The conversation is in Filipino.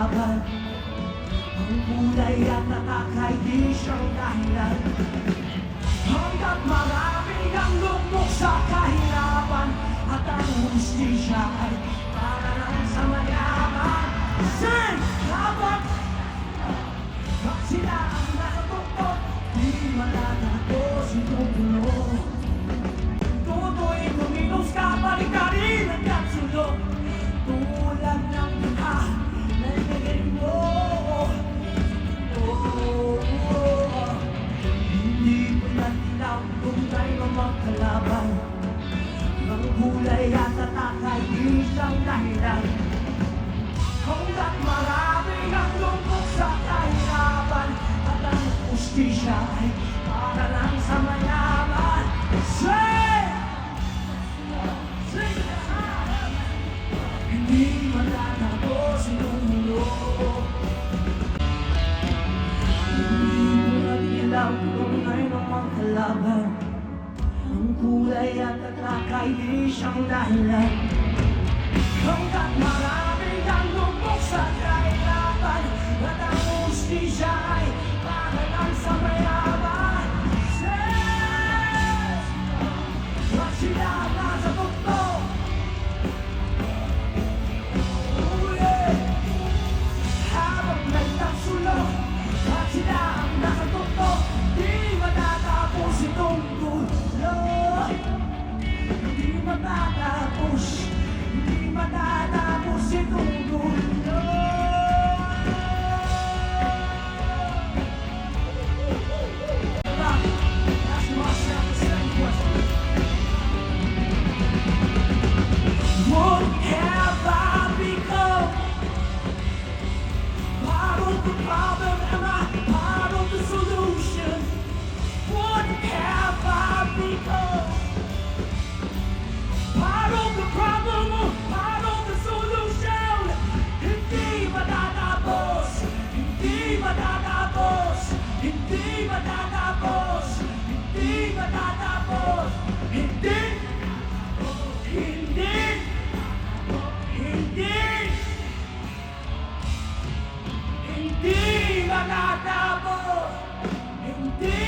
kalaban. Ang kulay at nakakay di siyang dahilan. Hanggat marami ang lugmok sa kahirapan, at ang hustisya ay para lang sa mayaman. Sing! Laban! Pag sila ang nakatukot, di matatapos itong gulo. Tuto'y kumilos ka, balik ka rin hanggang sulok. Tulad ng buka na ibigay mo. Hindi ko natilaw kung tayo magkalaban. Ang kulay at tatakay di siyang dahilan. Hanggat marami ang lungkot sa kahirapan, at ang hustisya ay para lang sa mayaman. Say! Sing! Hindi matatapos itong mundo. Hindi ko natilaw kung ngayon ang kalaban. Ang kulay at tatakay di siyang dahilan. Hanggat marami ang lungkot sa kahirapan, at ang hustisya ay para lang sa mayaman. Say! Wag sila nasa tukto. Oh yeah! Habang nagtasulok, wag sila ang nasa tukto. Di matatapos itong gulo. Di matatapos. Di matatapos itong gulo. Ask myself the same question. What have I become? Part of the problem, am I part of the solution? What have I become? Part of the problem or part of the solution? Hindi matatapos, hindi matatapos, hindi matatapos, hindi matatapos, hindi, hindi, hindi, hindi matatapos, hindi